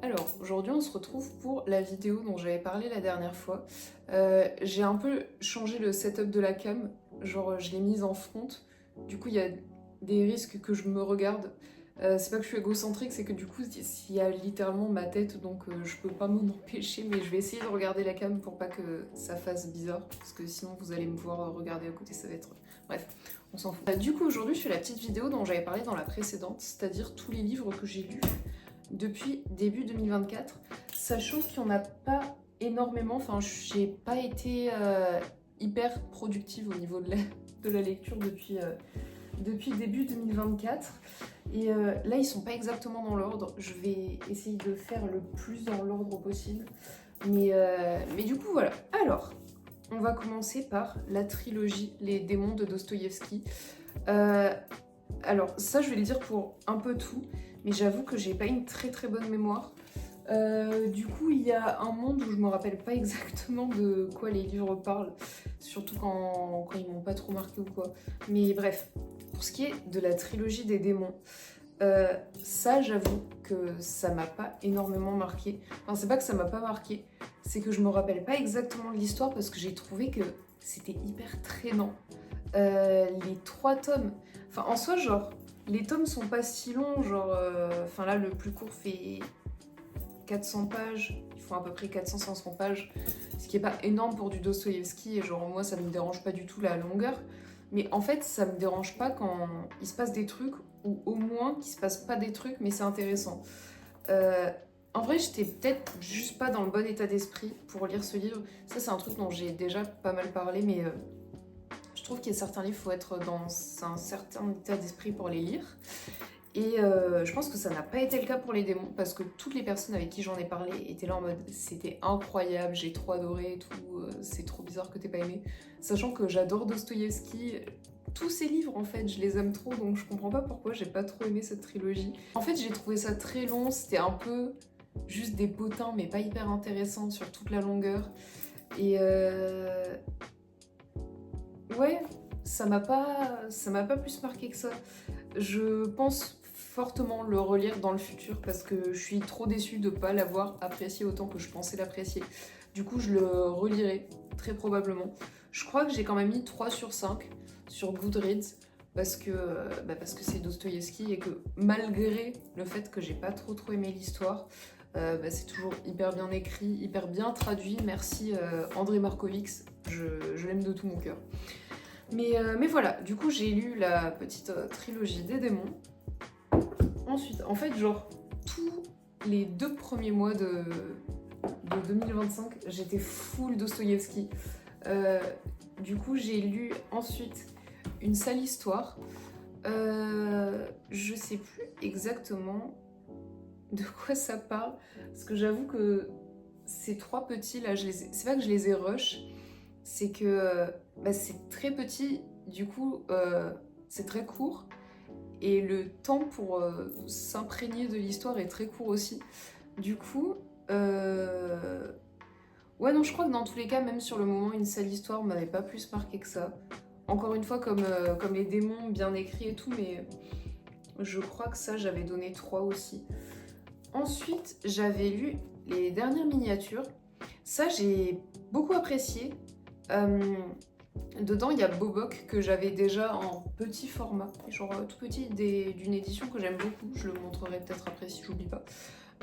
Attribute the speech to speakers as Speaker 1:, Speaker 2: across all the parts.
Speaker 1: Alors, aujourd'hui, on se retrouve pour la vidéo dont j'avais parlé la dernière fois. J'ai un peu changé le setup de la cam, genre je l'ai mise en front. Du coup, il y a des risques que je me regarde. C'est pas que je suis égocentrique, c'est que du coup, il y a littéralement ma tête, donc je peux pas m'en empêcher, mais je vais essayer de regarder la cam pour pas que ça fasse bizarre, parce que sinon vous allez me voir regarder à côté, ça va être... Bref, on s'en fout. Du coup, aujourd'hui, je fais la petite vidéo dont j'avais parlé dans la précédente, c'est-à-dire tous les livres que j'ai lus depuis début 2024, sachant qu'il n'y en a pas énormément, enfin j'ai pas été hyper productive au niveau de la lecture depuis début 2024. Et là ils sont pas exactement dans l'ordre, je vais essayer de faire le plus dans l'ordre possible. Mais du coup voilà, alors on va commencer par la trilogie Les démons de Dostoïevski. Alors ça je vais le dire pour un peu tout, mais j'avoue que j'ai pas une très très bonne mémoire. Du coup il y a un monde où je me rappelle pas exactement de quoi les livres parlent, surtout quand ils m'ont pas trop marqué ou quoi. Mais bref, pour ce qui est de la trilogie des démons, ça j'avoue que ça m'a pas énormément marqué. Enfin c'est pas que ça m'a pas marqué, c'est que je me rappelle pas exactement de l'histoire parce que j'ai trouvé que c'était hyper traînant. Les 3 tomes, enfin en soi genre les tomes sont pas si longs, genre enfin là le plus court fait 400 pages, ils font à peu près 400-500 pages, ce qui est pas énorme pour du Dostoïevski, et genre moi ça me dérange pas du tout la longueur, mais en fait ça me dérange pas quand il se passe des trucs, ou au moins qu'il se passe pas des trucs mais c'est intéressant. Euh, En vrai, j'étais peut-être juste pas dans le bon état d'esprit pour lire ce livre. Ça, c'est un truc dont j'ai déjà pas mal parlé, mais je trouve qu'il y a certains livres, il faut être dans un certain état d'esprit pour les lire. Et je pense que ça n'a pas été le cas pour les démons, parce que toutes les personnes avec qui j'en ai parlé étaient là en mode c'était incroyable, j'ai trop adoré et tout, c'est trop bizarre que t'aies pas aimé. Sachant que j'adore Dostoïevski, tous ses livres en fait, je les aime trop, donc je comprends pas pourquoi j'ai pas trop aimé cette trilogie. En fait, j'ai trouvé ça très long, c'était un peu juste des potins, mais pas hyper intéressant sur toute la longueur. Et ouais, ça m'a pas plus marqué que ça. Je pense fortement le relire dans le futur parce que je suis trop déçue de pas l'avoir apprécié autant que je pensais l'apprécier. Du coup, je le relirai très probablement. Je crois que j'ai quand même mis 3 sur 5 sur Goodreads parce que c'est Dostoïevski et que malgré le fait que j'ai pas trop aimé l'histoire, c'est toujours hyper bien écrit, hyper bien traduit. Merci André Markovix, je l'aime de tout mon cœur. Mais voilà, du coup j'ai lu la petite trilogie des démons. Ensuite, en fait, genre, tous les 2 premiers mois de 2025, j'étais full Dostoïevski. Du coup, j'ai lu ensuite Une sale histoire. Je sais plus exactement de quoi ça parle, parce que j'avoue que ces 3 petits là, c'est pas que je les ai rush, c'est que c'est très petit, du coup c'est très court, et le temps pour s'imprégner de l'histoire est très court aussi. Du coup, ouais non, je crois que dans tous les cas, même sur le moment, Une sale histoire m'avait pas plus marqué que ça. Encore une fois, comme les démons, bien écrits et tout, mais je crois que ça, j'avais donné 3 aussi. Ensuite, j'avais lu Les dernières miniatures. Ça, j'ai beaucoup apprécié. Dedans, il y a Bobok que j'avais déjà en petit format, genre tout petit, d'une édition que j'aime beaucoup. Je le montrerai peut-être après si j'oublie pas.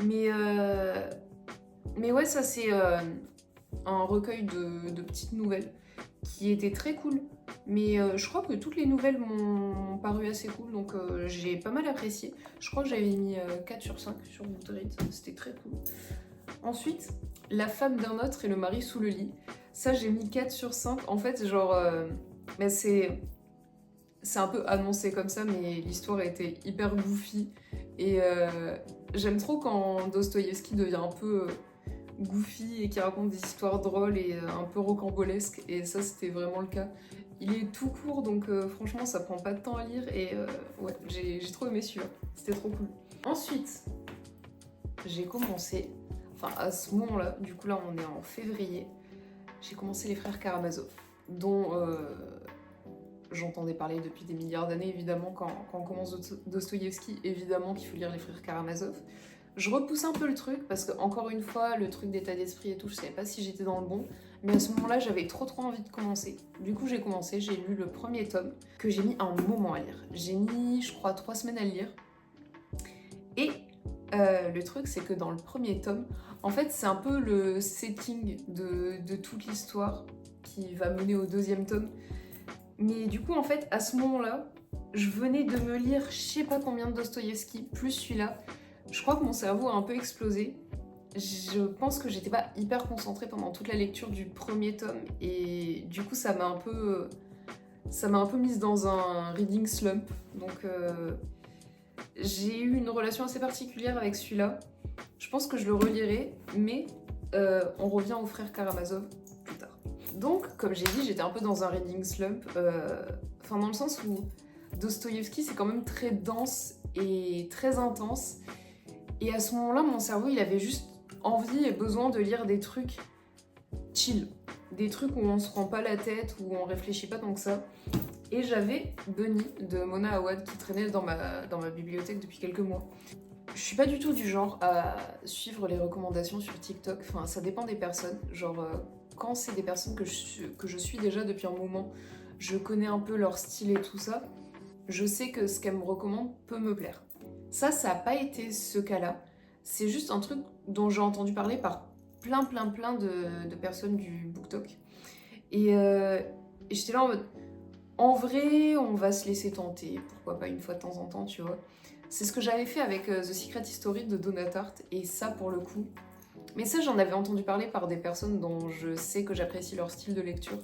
Speaker 1: Mais, euh, mais ouais, ça c'est un recueil de petites nouvelles qui était très cool. Mais je crois que toutes les nouvelles m'ont paru assez cool, donc j'ai pas mal apprécié. Je crois que j'avais mis 4 sur 5 sur Goodreads, c'était très cool. Ensuite, La femme d'un autre et le mari sous le lit. Ça, j'ai mis 4 sur 5. En fait, genre, c'est un peu annoncé comme ça, mais l'histoire a été hyper goofy. Et j'aime trop quand Dostoïevski devient un peu goofy et qui raconte des histoires drôles et un peu rocambolesques. Et ça, c'était vraiment le cas. Il est tout court, donc franchement, ça prend pas de temps à lire. Et ouais, j'ai trop aimé celui-là. C'était trop cool. Ensuite, j'ai commencé, enfin à ce moment-là, du coup là on est en février, j'ai commencé Les Frères Karamazov, dont j'entendais parler depuis des milliards d'années, évidemment, quand on commence Dostoïevski, évidemment qu'il faut lire Les Frères Karamazov. Je repousse un peu le truc parce que, encore une fois, le truc d'état d'esprit et tout, je savais pas si j'étais dans le bon. Mais à ce moment-là, j'avais trop envie de commencer. Du coup, j'ai commencé, j'ai lu le premier tome que j'ai mis un moment à lire. J'ai mis, je crois, 3 semaines à le lire. Et le truc, c'est que dans le premier tome, en fait, c'est un peu le setting de toute l'histoire qui va mener au deuxième tome. Mais du coup, en fait, à ce moment-là, je venais de me lire je sais pas combien de Dostoïevski, plus celui-là. Je crois que mon cerveau a un peu explosé. Je pense que j'étais pas hyper concentrée pendant toute la lecture du premier tome et du coup ça m'a un peu mise dans un reading slump. Donc j'ai eu une relation assez particulière avec celui-là. Je pense que je le relirai, mais on revient au frère Karamazov plus tard. Donc, comme j'ai dit, j'étais un peu dans un reading slump, enfin dans le sens où Dostoïevski c'est quand même très dense et très intense. Et à ce moment-là, mon cerveau, il avait juste envie et besoin de lire des trucs chill. Des trucs où on se prend pas la tête, où on réfléchit pas tant que ça. Et j'avais Bunny de Mona Awad qui traînait dans ma bibliothèque depuis quelques mois. Je suis pas du tout du genre à suivre les recommandations sur TikTok. Enfin, ça dépend des personnes. Genre, quand c'est des personnes que je suis déjà depuis un moment, je connais un peu leur style et tout ça, je sais que ce qu'elles me recommandent peut me plaire. Ça n'a pas été ce cas-là. C'est juste un truc dont j'ai entendu parler par plein de personnes du BookTok. Et j'étais là en mode, en vrai, on va se laisser tenter. Pourquoi pas une fois de temps en temps, tu vois. C'est ce que j'avais fait avec The Secret History de Donna Tartt. Et ça, pour le coup... Mais ça, j'en avais entendu parler par des personnes dont je sais que j'apprécie leur style de lecture.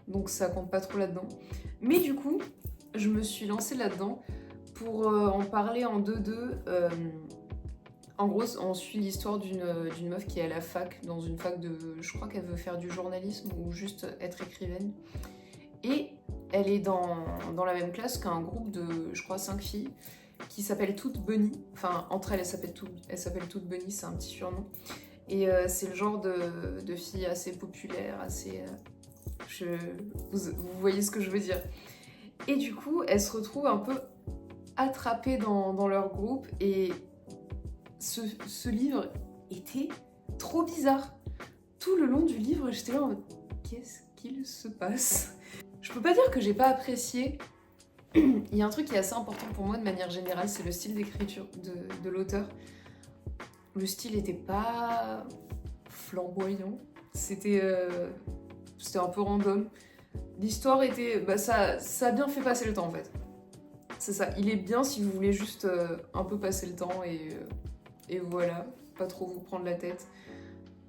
Speaker 1: Donc ça compte pas trop là-dedans. Mais du coup, je me suis lancée là-dedans pour en parler en 2-2. En gros, on suit l'histoire d'une meuf qui est à la fac, dans une fac de... Je crois qu'elle veut faire du journalisme ou juste être écrivaine. Et elle est dans la même classe qu'un groupe de, je crois, 5 filles qui s'appellent toutes Bunny. Enfin, entre elles, elles s'appellent toutes Bunny, c'est un petit surnom. Et c'est le genre de filles assez populaires, assez... vous voyez ce que je veux dire. Et du coup, elles se retrouvent un peu attrapées dans leur groupe et ce livre était trop bizarre. Tout le long du livre, j'étais là en mode qu'est-ce qu'il se passe? Je peux pas dire que j'ai pas apprécié. Il y a un truc qui est assez important pour moi de manière générale, c'est le style d'écriture de l'auteur. Le style était pas flamboyant, c'était un peu random. L'histoire était... ça a bien fait passer le temps en fait. C'est ça, il est bien si vous voulez juste un peu passer le temps et voilà, pas trop vous prendre la tête.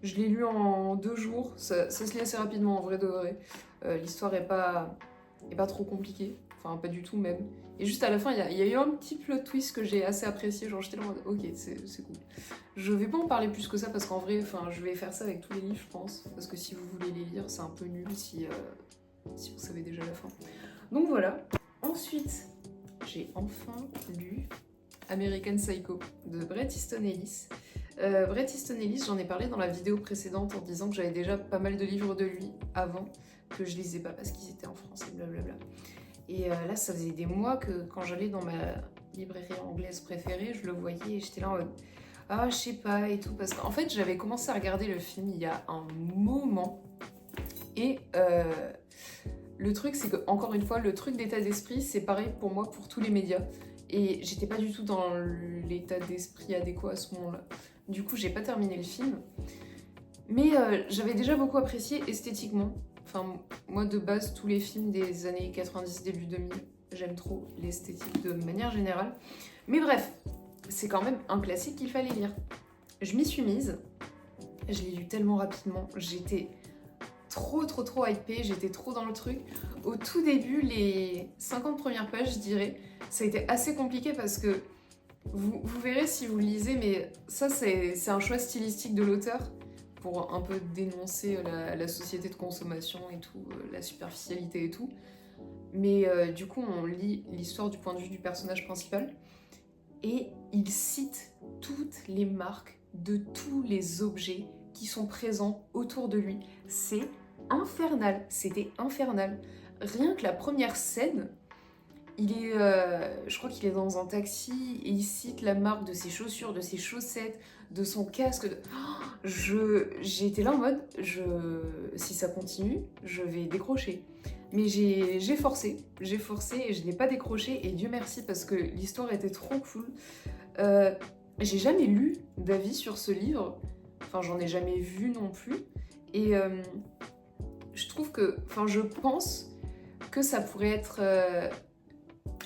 Speaker 1: Je l'ai lu en 2 jours, ça se lit assez rapidement en vrai de vrai. L'histoire est pas trop compliquée, enfin pas du tout même. Et juste à la fin, il y a eu un petit plot twist que j'ai assez apprécié, genre j'étais là en mode ok, c'est cool. Je vais pas en parler plus que ça parce qu'en vrai, je vais faire ça avec tous les livres je pense, parce que si vous voulez les lire, c'est un peu nul si vous savez déjà la fin. Donc voilà. Ensuite, j'ai enfin lu American Psycho de Bret Easton Ellis. Bret Easton Ellis, j'en ai parlé dans la vidéo précédente en disant que j'avais déjà pas mal de livres de lui avant, que je lisais pas parce qu'ils étaient en français, blablabla. Et là, ça faisait des mois que quand j'allais dans ma librairie anglaise préférée, je le voyais et j'étais là en mode ah, je sais pas et tout. Parce qu'en fait, j'avais commencé à regarder le film il y a un moment. Et le truc, c'est que, encore une fois, le truc d'état d'esprit, c'est pareil pour moi pour tous les médias. Et j'étais pas du tout dans l'état d'esprit adéquat à ce moment-là. Du coup, j'ai pas terminé le film. Mais j'avais déjà beaucoup apprécié esthétiquement. Enfin, moi, de base, tous les films des années 90, début 2000, j'aime trop l'esthétique de manière générale. Mais bref, c'est quand même un classique qu'il fallait lire. Je m'y suis mise. Je l'ai lu tellement rapidement. J'étais trop hypée. J'étais trop dans le truc. Au tout début, les 50 premières pages, je dirais, ça a été assez compliqué parce que vous verrez si vous le lisez, mais ça, c'est un choix stylistique de l'auteur pour un peu dénoncer la société de consommation et tout, la superficialité et tout. Mais du coup, on lit l'histoire du point de vue du personnage principal et il cite toutes les marques de tous les objets qui sont présents autour de lui. C'est infernal, c'était infernal. Rien que la première scène, je crois qu'il est dans un taxi et il cite la marque de ses chaussures, de ses chaussettes, de son casque. J'ai été là en mode, si ça continue, je vais décrocher. Mais j'ai forcé et je n'ai pas décroché et Dieu merci parce que l'histoire était trop cool. J'ai jamais lu d'avis sur ce livre, enfin j'en ai jamais vu non plus. Et je trouve que, enfin je pense que ça pourrait être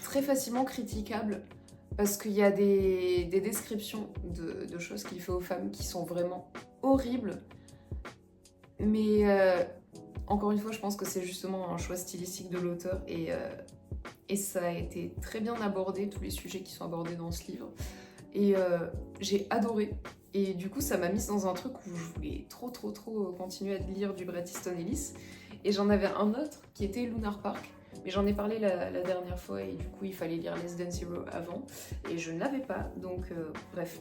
Speaker 1: très facilement critiquable parce qu'il y a des descriptions de choses qu'il fait aux femmes qui sont vraiment horribles. Mais encore une fois, je pense que c'est justement un choix stylistique de l'auteur et ça a été très bien abordé, tous les sujets qui sont abordés dans ce livre. Et j'ai adoré. Et du coup, ça m'a mise dans un truc où je voulais trop continuer à lire du Bret Easton Ellis. Et j'en avais un autre qui était Lunar Park. Mais j'en ai parlé la dernière fois et du coup, il fallait lire Less Than Zero avant. Et je n'avais pas, donc bref.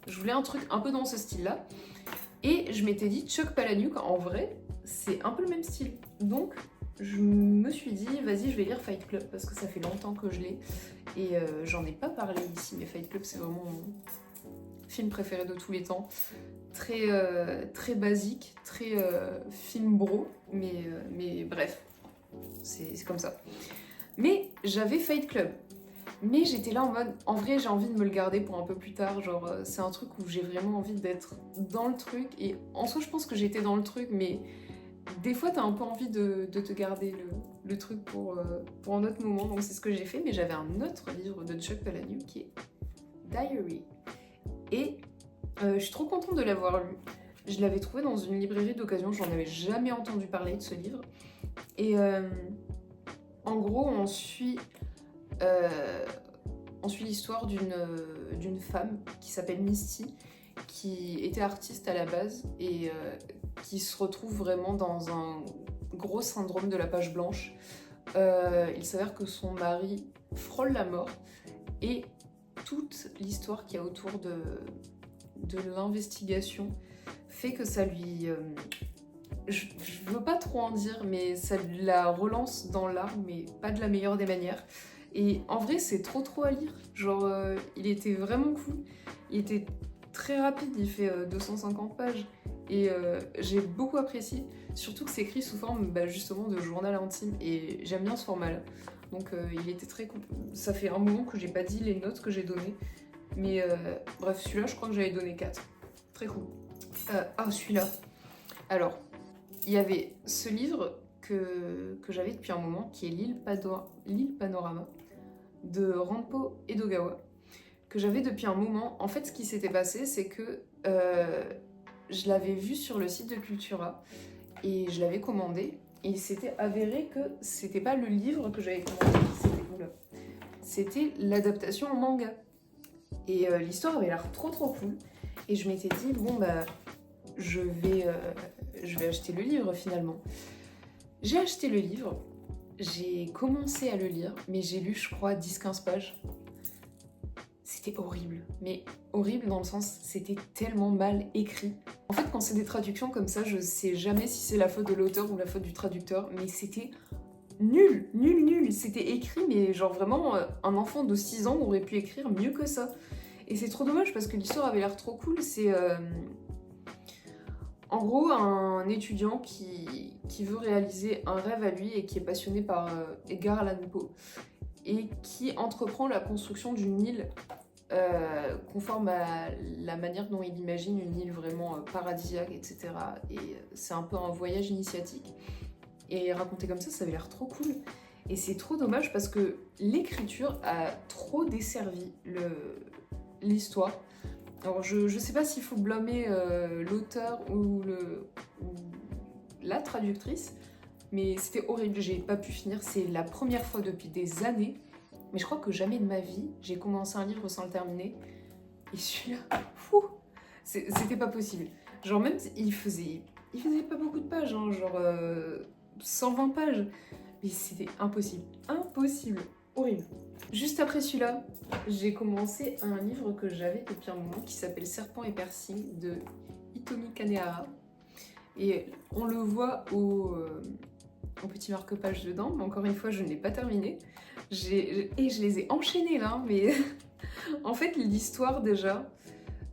Speaker 1: Je voulais un truc un peu dans ce style-là. Et je m'étais dit, Chuck Palahniuk, en vrai, c'est un peu le même style. Donc, je me suis dit, vas-y, je vais lire Fight Club parce que ça fait longtemps que je l'ai. Et j'en ai pas parlé ici, mais Fight Club, c'est vraiment mon film préféré de tous les temps. Très basique, très film bro, mais bref, c'est comme ça. Mais j'avais Fight Club. Mais j'étais là en mode, en vrai j'ai envie de me le garder pour un peu plus tard, genre c'est un truc où j'ai vraiment envie d'être dans le truc, et en soi je pense que j'étais dans le truc, mais des fois t'as un peu envie de te garder le truc pour un autre moment, donc c'est ce que j'ai fait, mais j'avais un autre livre de Chuck Palahniuk qui est Diary, et je suis trop contente de l'avoir lu. Je l'avais trouvé dans une librairie d'occasion, j'en avais jamais entendu parler de ce livre, et en gros on suit l'histoire d'une femme qui s'appelle Misty, qui était artiste à la base et qui se retrouve vraiment dans un gros syndrome de la page blanche. Il s'avère que son mari frôle la mort et toute l'histoire qu'il y a autour de l'investigation fait que ça lui... je veux pas trop en dire, mais ça la relance dans l'art, mais pas de la meilleure des manières. Et en vrai, c'est trop à lire. Genre, il était vraiment cool. Il était très rapide, il fait 250 pages. Et j'ai beaucoup apprécié. Surtout que c'est écrit sous forme justement de journal intime. Et j'aime bien ce format-là. Donc il était très cool. Ça fait un moment que j'ai pas dit les notes que j'ai données. Mais bref, celui-là, je crois que j'avais donné 4. Très cool. Celui-là. Alors, il y avait ce livre que j'avais depuis un moment, qui est l'île Panorama, de Ranpo Edogawa, que j'avais depuis un moment. En fait, ce qui s'était passé, c'est que je l'avais vu sur le site de Cultura et je l'avais commandé. Et il s'était avéré que c'était pas le livre que j'avais commandé, c'était l'adaptation en manga. Et l'histoire avait l'air trop cool. Et je m'étais dit, bon bah, je vais acheter le livre finalement. J'ai acheté le livre. J'ai commencé à le lire, mais j'ai lu, je crois, 10-15 pages. C'était horrible. Mais horrible dans le sens, c'était tellement mal écrit. En fait, quand c'est des traductions comme ça, je sais jamais si c'est la faute de l'auteur ou la faute du traducteur, mais c'était nul. C'était écrit, mais genre vraiment, un enfant de 6 ans aurait pu écrire mieux que ça. Et c'est trop dommage parce que l'histoire avait l'air trop cool. C'est... en gros, un étudiant qui veut réaliser un rêve à lui et qui est passionné par Edgar Allan Poe et qui entreprend la construction d'une île conforme à la manière dont il imagine une île vraiment paradisiaque, etc. Et c'est un peu un voyage initiatique. Et raconté comme ça avait l'air trop cool. Et c'est trop dommage parce que l'écriture a trop desservi l'histoire. Alors je sais pas s'il faut blâmer l'auteur ou la traductrice, mais c'était horrible, j'ai pas pu finir. C'est la première fois depuis des années, mais je crois que jamais de ma vie j'ai commencé un livre sans le terminer. Et celui-là, c'était pas possible. Genre même, il faisait pas beaucoup de pages, hein, genre 120 pages, mais c'était impossible, horrible. Juste après celui-là, j'ai commencé un livre que j'avais depuis un moment qui s'appelle Serpent et Piercing de Hitomi Kanehara. Et on le voit au un petit marque-page dedans, mais encore une fois, je n'ai pas terminé. Et je les ai enchaînés là, mais en fait, l'histoire déjà,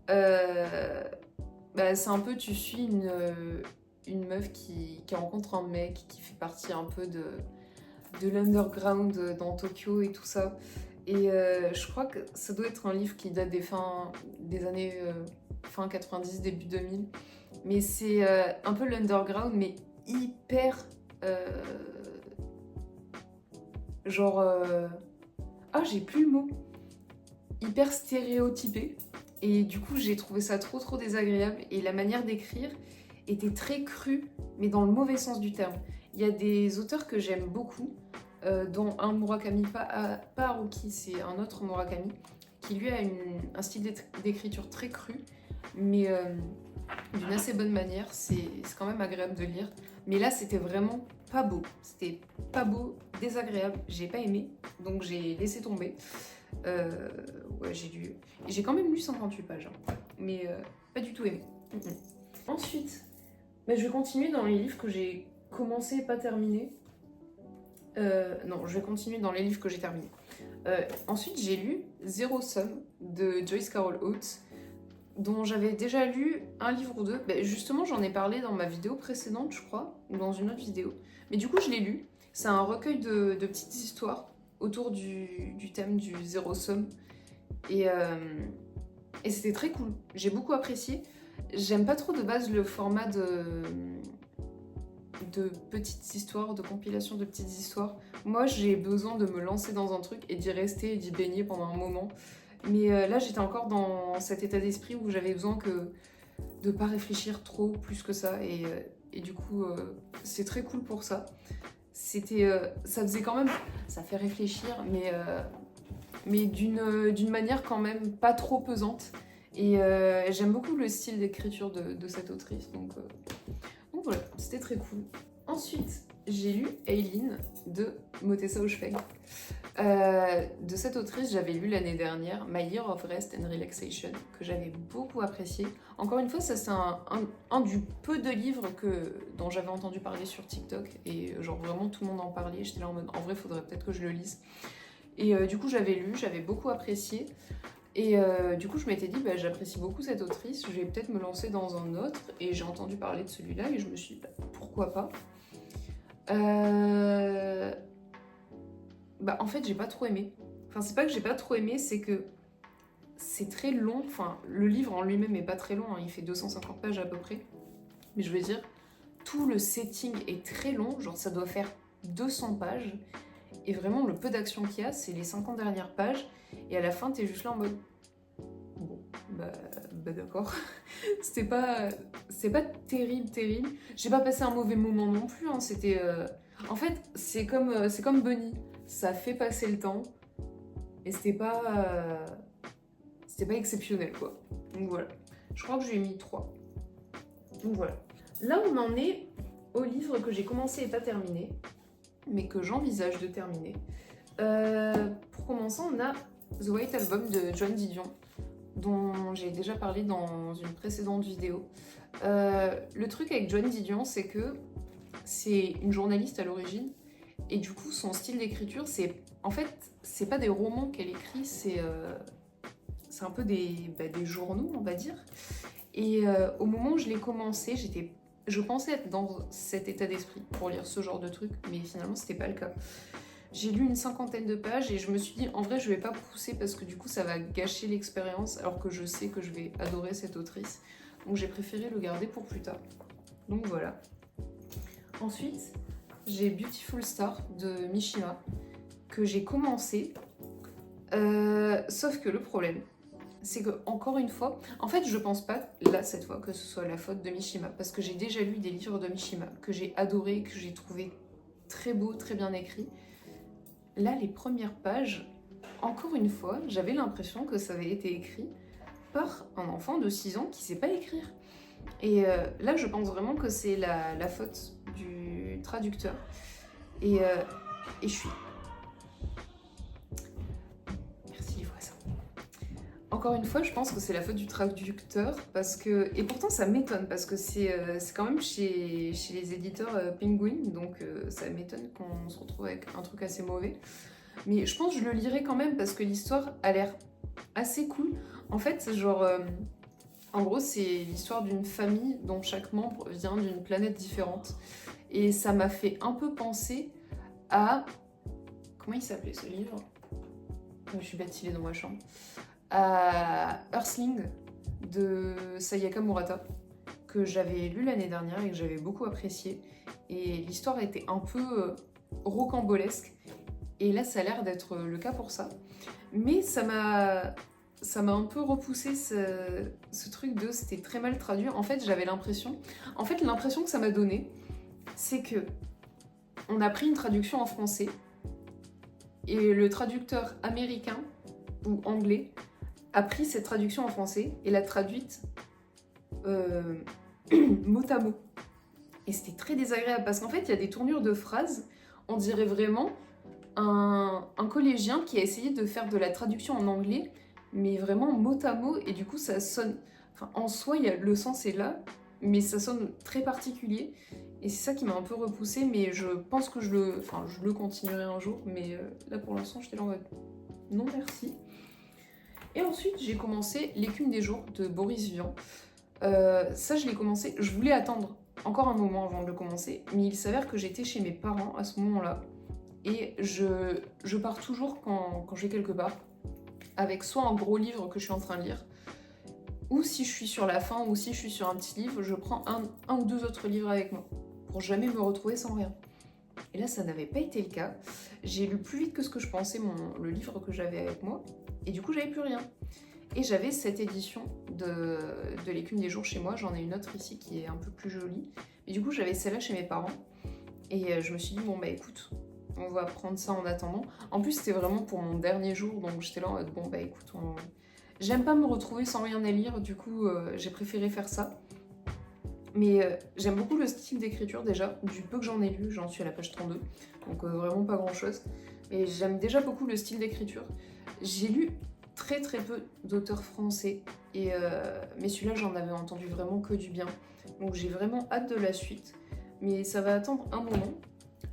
Speaker 1: c'est un peu, tu suis une meuf qui rencontre un mec qui fait partie un peu de l'underground dans Tokyo et tout ça. Et je crois que ça doit être un livre qui date des années fin 90, début 2000. Mais c'est un peu l'underground, mais hyper... Ah, j'ai plus le mot. Hyper stéréotypé. Et du coup, j'ai trouvé ça trop désagréable. Et la manière d'écrire était très crue, mais dans le mauvais sens du terme. Il y a des auteurs que j'aime beaucoup, dont un Murakami, pas Haruki, c'est un autre Murakami, qui lui a un style d'écriture très cru, mais d'une assez bonne manière. C'est quand même agréable de lire. Mais là, c'était vraiment pas beau. C'était pas beau, désagréable. J'ai pas aimé, donc j'ai laissé tomber. Ouais, j'ai quand même lu 58 pages, hein, mais pas du tout aimé. Ensuite, je vais continuer dans les livres que j'ai commencé et pas terminé. Non, je vais continuer dans les livres que j'ai terminés. Ensuite, j'ai lu Zero Sum de Joyce Carol Oates, dont j'avais déjà lu un livre ou deux. Justement, j'en ai parlé dans ma vidéo précédente, je crois, ou dans une autre vidéo. Mais du coup, je l'ai lu. C'est un recueil de petites histoires autour du thème du Zero Sum. Et c'était très cool. J'ai beaucoup apprécié. J'aime pas trop de base le format de petites histoires, de compilation de petites histoires. Moi, j'ai besoin de me lancer dans un truc et d'y rester et d'y baigner pendant un moment. Mais là, j'étais encore dans cet état d'esprit où j'avais besoin de pas réfléchir trop plus que ça. Et du coup, c'est très cool pour ça. Ça faisait quand même... Ça fait réfléchir, mais d'une manière quand même pas trop pesante. Et j'aime beaucoup le style d'écriture de cette autrice. Donc voilà, c'était très cool. Ensuite, j'ai lu Aileen de Motessa Ochfeg. De cette autrice, j'avais lu l'année dernière My Year of Rest and Relaxation, que j'avais beaucoup apprécié. Encore une fois, ça c'est un du peu de livres dont j'avais entendu parler sur TikTok, et genre vraiment tout le monde en parlait. J'étais là en mode, en vrai, faudrait peut-être que je le lise. Et du coup, j'avais lu, j'avais beaucoup apprécié. Et du coup, je m'étais dit, j'apprécie beaucoup cette autrice, je vais peut-être me lancer dans un autre. Et j'ai entendu parler de celui-là et je me suis dit, pourquoi pas. En fait, j'ai pas trop aimé. Enfin, c'est pas que j'ai pas trop aimé, c'est que c'est très long. Enfin, le livre en lui-même est pas très long, hein, il fait 250 pages à peu près. Mais je veux dire, tout le setting est très long, genre ça doit faire 200 pages. Et vraiment, le peu d'action qu'il y a, c'est les 50 dernières pages. Et à la fin, t'es juste là en mode... Bon, d'accord. C'est pas terrible. J'ai pas passé un mauvais moment non plus, hein. C'était... En fait, c'est comme Bunny. Ça fait passer le temps. Et c'était pas exceptionnel, quoi. Donc voilà. Je crois que je lui ai mis 3. Donc voilà. Là, on en est au livre que j'ai commencé et pas terminé, mais que j'envisage de terminer. Pour commencer, on a The White Album de Joan Didion, dont j'ai déjà parlé dans une précédente vidéo. Le truc avec Joan Didion, c'est que c'est une journaliste à l'origine, et du coup, son style d'écriture, en fait, c'est pas des romans qu'elle écrit, c'est un peu des journaux, on va dire. Et au moment où je l'ai commencé, je pensais être dans cet état d'esprit pour lire ce genre de truc, mais finalement c'était pas le cas. J'ai lu une 50aine de pages et je me suis dit en vrai je vais pas pousser parce que du coup ça va gâcher l'expérience alors que je sais que je vais adorer cette autrice. Donc j'ai préféré le garder pour plus tard. Donc voilà. Ensuite, j'ai Beautiful Star de Mishima que j'ai commencé. Sauf que le problème, c'est que, encore une fois, en fait, je pense pas, là, cette fois, que ce soit la faute de Mishima, parce que j'ai déjà lu des livres de Mishima que j'ai adoré, que j'ai trouvé très beau, très bien écrit. Là, les premières pages, encore une fois, j'avais l'impression que ça avait été écrit par un enfant de 6 ans qui sait pas écrire. Et là, je pense vraiment que c'est la faute du traducteur. Et je suis... encore une fois, je pense que c'est la faute du traducteur, parce que... Et pourtant, ça m'étonne, parce que c'est quand même chez les éditeurs Penguin, donc ça m'étonne qu'on se retrouve avec un truc assez mauvais. Mais je pense que je le lirai quand même, parce que l'histoire a l'air assez cool. En fait, genre... en gros, c'est l'histoire d'une famille dont chaque membre vient d'une planète différente. Et ça m'a fait un peu penser à... Comment il s'appelait ce livre? Je suis bête, il est dans ma chambre. À Earthling de Sayaka Murata, que j'avais lu l'année dernière et que j'avais beaucoup apprécié. Et l'histoire était un peu rocambolesque. Et là, ça a l'air d'être le cas pour ça. Mais ça m'a un peu repoussé ce truc de c'était très mal traduit. En fait, j'avais l'impression... En fait, l'impression que ça m'a donné, c'est que on a pris une traduction en français et le traducteur américain ou anglais a pris cette traduction en français et l'a traduite mot à mot. Et c'était très désagréable parce qu'en fait, il y a des tournures de phrases, on dirait vraiment un collégien qui a essayé de faire de la traduction en anglais, mais vraiment mot à mot, et du coup, ça sonne... Enfin, en soi, le sens est là, mais ça sonne très particulier. Et c'est ça qui m'a un peu repoussée, mais je pense que je le continuerai un jour, mais là, pour l'instant, j'étais là en mode non merci. Et ensuite, j'ai commencé L'écume des jours de Boris Vian. Ça, je l'ai commencé, je voulais attendre encore un moment avant de le commencer, mais il s'avère que j'étais chez mes parents à ce moment-là, et je pars toujours quand je vais quelque part, avec soit un gros livre que je suis en train de lire, ou si je suis sur la fin, ou si je suis sur un petit livre, je prends un ou deux autres livres avec moi, pour jamais me retrouver sans rien. Et là, ça n'avait pas été le cas. J'ai lu plus vite que ce que je pensais le livre que j'avais avec moi, et du coup, j'avais plus rien. Et j'avais cette édition de L'écume des jours chez moi, j'en ai une autre ici qui est un peu plus jolie. Mais du coup, j'avais celle-là chez mes parents, et je me suis dit, bon bah écoute, on va prendre ça en attendant. En plus, c'était vraiment pour mon dernier jour, donc j'étais là en mode, bon bah écoute, j'aime pas me retrouver sans rien à lire, du coup, j'ai préféré faire ça. Mais j'aime beaucoup le style d'écriture déjà, du peu que j'en ai lu, j'en suis à la page 32, donc vraiment pas grand chose. Mais j'aime déjà beaucoup le style d'écriture. J'ai lu très peu d'auteurs français, mais celui-là j'en avais entendu vraiment que du bien. Donc j'ai vraiment hâte de la suite, mais ça va attendre un moment,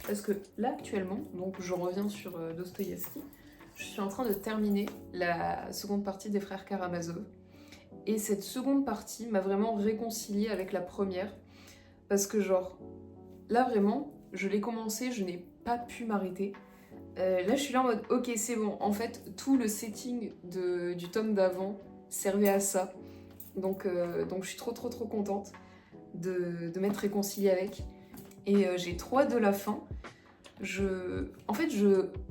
Speaker 1: parce que là actuellement, donc je reviens sur Dostoïevski, je suis en train de terminer la seconde partie des frères Karamazov. Et cette seconde partie m'a vraiment réconciliée avec la première, parce que genre, là vraiment, je l'ai commencé, je n'ai pas pu m'arrêter. Là je suis là en mode, ok c'est bon, en fait tout le setting du tome d'avant servait à ça. Donc je suis trop contente de m'être réconciliée avec. Et j'ai trop hâte de la fin. En fait,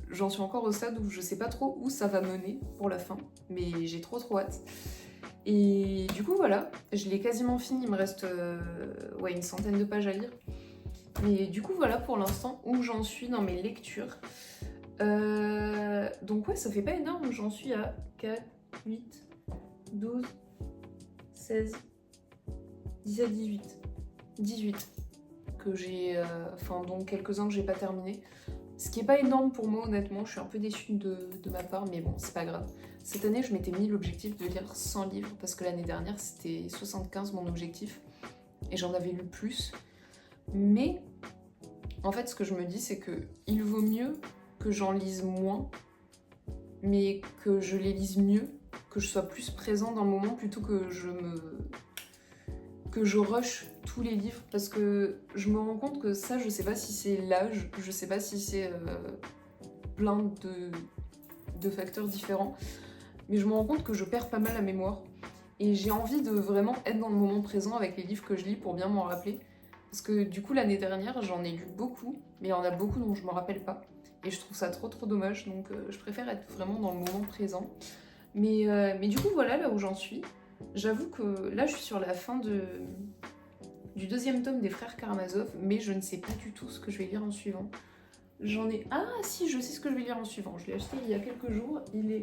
Speaker 1: j'en suis encore au stade où je sais pas trop où ça va mener pour la fin, mais j'ai trop hâte. Et du coup, voilà, je l'ai quasiment fini, il me reste ouais, une centaine de pages à lire. Mais du coup, voilà pour l'instant où j'en suis dans mes lectures. Donc ouais, ça fait pas énorme, j'en suis à 4, 8, 12, 16, 17, 18 que j'ai, enfin donc quelques-uns que j'ai pas terminé. Ce qui est pas énorme pour moi honnêtement, je suis un peu déçue de ma part, mais bon, c'est pas grave. Cette année, je m'étais mis l'objectif de lire 100 livres, parce que l'année dernière, c'était 75 mon objectif, et j'en avais lu plus. Mais, en fait, ce que je me dis, c'est que il vaut mieux que j'en lise moins, mais que je les lise mieux, que je sois plus présent dans le moment, plutôt que je rush tous les livres, parce que je me rends compte que ça, je sais pas si c'est l'âge, je sais pas si c'est plein de facteurs différents, mais je me rends compte que je perds pas mal la mémoire, et j'ai envie de vraiment être dans le moment présent avec les livres que je lis pour bien m'en rappeler, parce que du coup l'année dernière j'en ai lu beaucoup, mais il y en a beaucoup dont je me rappelle pas, et je trouve ça trop dommage, donc je préfère être vraiment dans le moment présent. Mais du coup voilà là où j'en suis. J'avoue que là je suis sur la fin du deuxième tome des frères Karamazov, mais je ne sais pas du tout ce que je vais lire en suivant. J'en ai... Ah si, je sais ce que je vais lire en suivant. Je l'ai acheté il y a quelques jours, il est...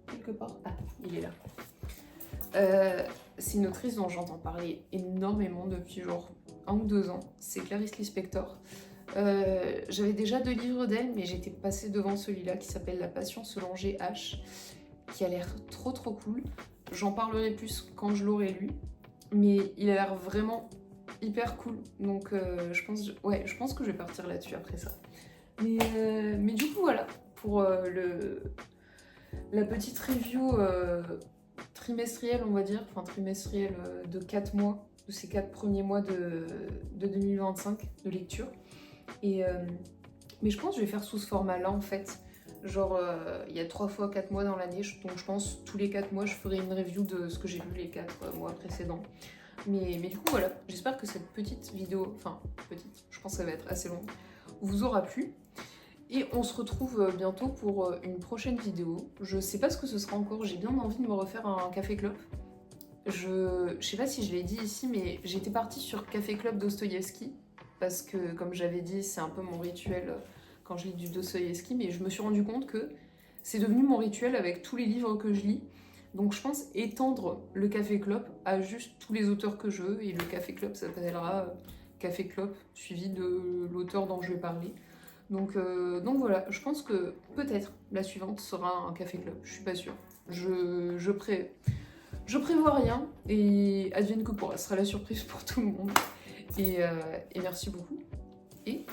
Speaker 1: quelque part... Ah, il est là. C'est une autrice dont j'entends parler énormément depuis genre 1 ou 2 ans. C'est Clarice Lispector. J'avais déjà 2 livres d'elle, mais j'étais passée devant celui-là qui s'appelle La Passion selon G.H., qui a l'air trop cool. J'en parlerai plus quand je l'aurai lu, mais il a l'air vraiment hyper cool. Donc je pense que je vais partir là-dessus après ça. Mais du coup voilà, pour la petite review trimestrielle, on va dire, enfin trimestrielle de 4 mois, de ces 4 premiers mois de 2025 de lecture. Mais je pense que je vais faire sous ce format-là en fait. Genre, il y a 3 fois 4 mois dans l'année, donc je pense tous les 4 mois je ferai une review de ce que j'ai lu les 4 mois précédents. Mais du coup voilà, j'espère que cette petite vidéo, enfin petite, je pense que ça va être assez long, vous aura plu. Et on se retrouve bientôt pour une prochaine vidéo. Je sais pas ce que ce sera encore, j'ai bien envie de me refaire un Café Club. Je sais pas si je l'ai dit ici, mais j'étais partie sur Café Club Dostoïevski, parce que comme j'avais dit, c'est un peu mon rituel quand je lis du Dostoïevski, mais je me suis rendu compte que c'est devenu mon rituel avec tous les livres que je lis. Donc je pense étendre le Café Club à juste tous les auteurs que je veux, et le Café Club s'appellera Café Club, suivi de l'auteur dont je vais parler. Donc voilà, je pense que peut-être la suivante sera un Café Club, je suis pas sûre. Je prévois rien, et advienne que pourra, ce sera la surprise pour tout le monde. Et merci beaucoup, et